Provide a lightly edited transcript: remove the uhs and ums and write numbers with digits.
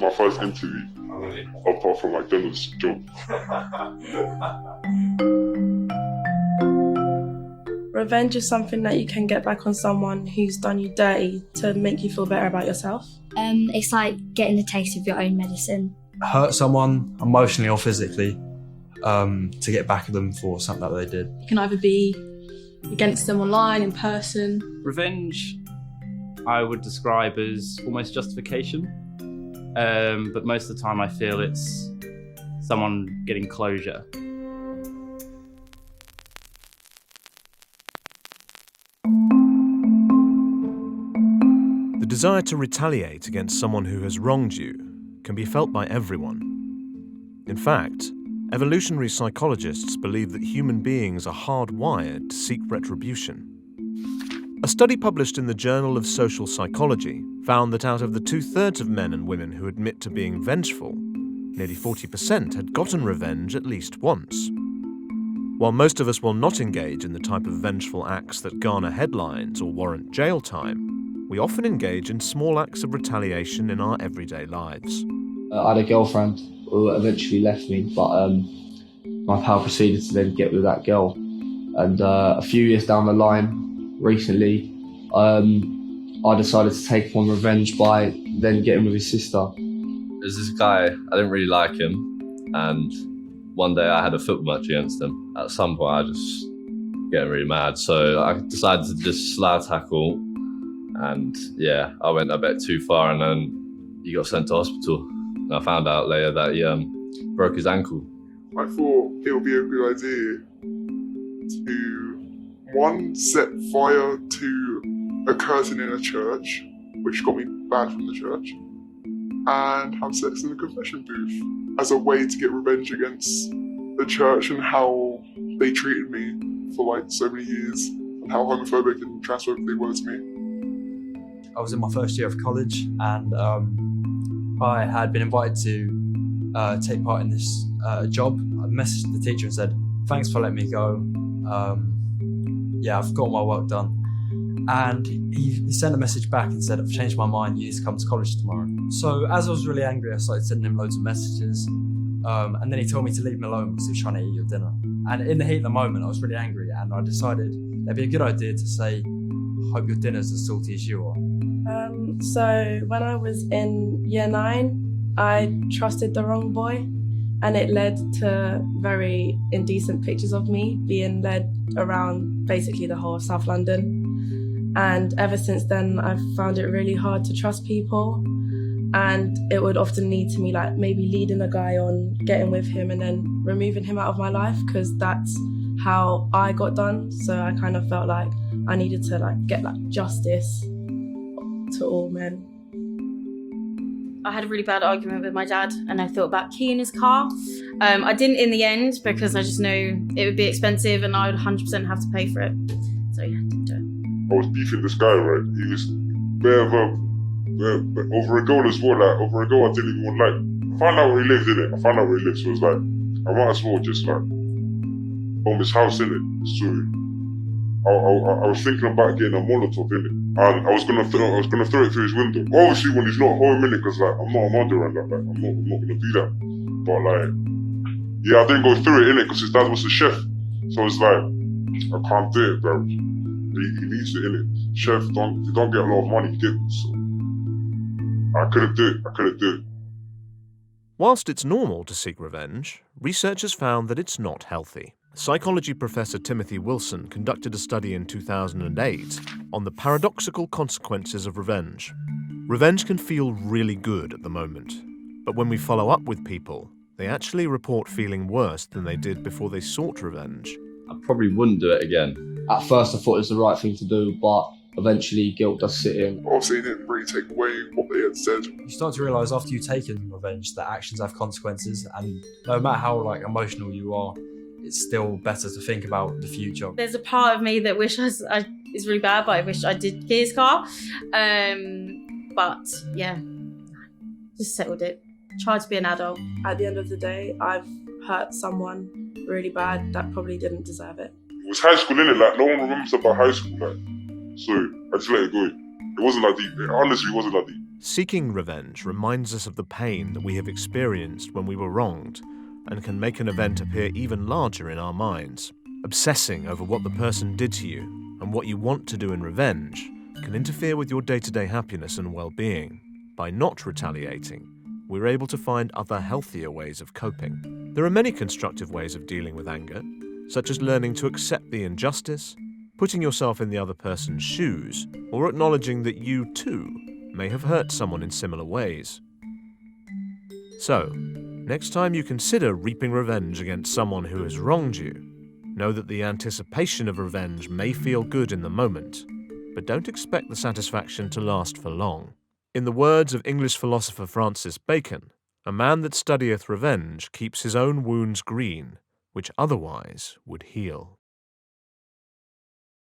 my first interview, apart from McDonald's job. Revenge is something that you can get back on someone who's done you dirty to make you feel better about yourself. It's like getting the taste of your own medicine. Hurt someone emotionally or physically to get back at them for something that they did. You can either be against them online, in person. Revenge, I would describe as almost justification, but most of the time I feel it's someone getting closure. The desire to retaliate against someone who has wronged you can be felt by everyone. In fact, evolutionary psychologists believe that human beings are hardwired to seek retribution. A study published in the Journal of Social Psychology found that out of the 2/3 of men and women who admit to being vengeful, nearly 40% had gotten revenge at least once. While most of us will not engage in the type of vengeful acts that garner headlines or warrant jail time, we often engage in small acts of retaliation in our everyday lives. I had a girlfriend who eventually left me, but my pal proceeded to then get with that girl. And a few years down the line, recently, I decided to take upon revenge by then getting with his sister. There's this guy, I didn't really like him, and one day I had a football match against him. At some point I just getting really mad, so I decided to just slide tackle, and yeah, I went a bit too far, and then he got sent to hospital. And I found out later that he broke his ankle. I thought it would be a good idea to, one, set fire to a curtain in a church, which got me banned from the church, and have sex in the confession booth as a way to get revenge against the church and how they treated me for like so many years and how homophobic and transphobic they were to me. I was in my first year of college, and I had been invited to take part in this job. I messaged the teacher and said, "Thanks for letting me go. I've got my work done." And he sent a message back and said, "I've changed my mind, you need to come to college tomorrow." So as I was really angry, I started sending him loads of messages. And then he told me to leave me alone because he was trying to eat your dinner. And in the heat of the moment, I was really angry, and I decided it'd be a good idea to say, "Hope your dinner's as salty as you are." So when I was in year 9, I trusted the wrong boy, and it led to very indecent pictures of me being led around basically the whole of South London. And ever since then, I've found it really hard to trust people, and it would often lead to me like maybe leading a guy on, getting with him, and then removing him out of my life, because that's how I got done. So I kind of felt like I needed to like get like justice to all men. I had a really bad argument with my dad, and I thought about keying his car. I didn't in the end because I just knew it would be expensive and I would 100% have to pay for it. So yeah, didn't do it. I was beefing this guy, right? He was over a goal as well, like over a goal I didn't even like. I found out where he lived, innit? I found out where he lived, so it was like, I might as well just like bomb his house, innit? So I was thinking about getting a Molotov, innit? And I was gonna throw it through his window. Obviously when he's not home, innit? Because like I'm not a murderer and that, like I'm not gonna do that. But like, yeah, I didn't go through it, innit? Because his dad was a chef. So it's like, I can't do it, bro. He needs it, innit? Chef don't get a lot of money, he didn't, so I couldn't do it. Whilst it's normal to seek revenge, researchers found that it's not healthy. Psychology professor Timothy Wilson conducted a study in 2008 on the paradoxical consequences of revenge. Revenge can feel really good at the moment, but when we follow up with people, they actually report feeling worse than they did before they sought revenge. I probably wouldn't do it again. At first I thought it was the right thing to do, but eventually guilt does sit in. Obviously it didn't really take away what they had said. You start to realise after you've taken revenge that actions have consequences, and no matter how like emotional you are, it's still better to think about the future. There's a part of me that wishes it's really bad, but I wish I did key his car. But yeah, just settled it. Tried to be an adult. At the end of the day, I've hurt someone really bad that probably didn't deserve it. It was high school, innit? Like no one remembers about high school, like. So I just let it go. It wasn't that deep. Honestly, it wasn't that deep. Seeking revenge reminds us of the pain that we have experienced when we were wronged and can make an event appear even larger in our minds. Obsessing over what the person did to you and what you want to do in revenge can interfere with your day-to-day happiness and well-being. By not retaliating, we're able to find other healthier ways of coping. There are many constructive ways of dealing with anger, such as learning to accept the injustice, putting yourself in the other person's shoes, or acknowledging that you, too, may have hurt someone in similar ways. So, next time you consider reaping revenge against someone who has wronged you, know that the anticipation of revenge may feel good in the moment, but don't expect the satisfaction to last for long. In the words of English philosopher Francis Bacon, a man that studieth revenge keeps his own wounds green, which otherwise would heal.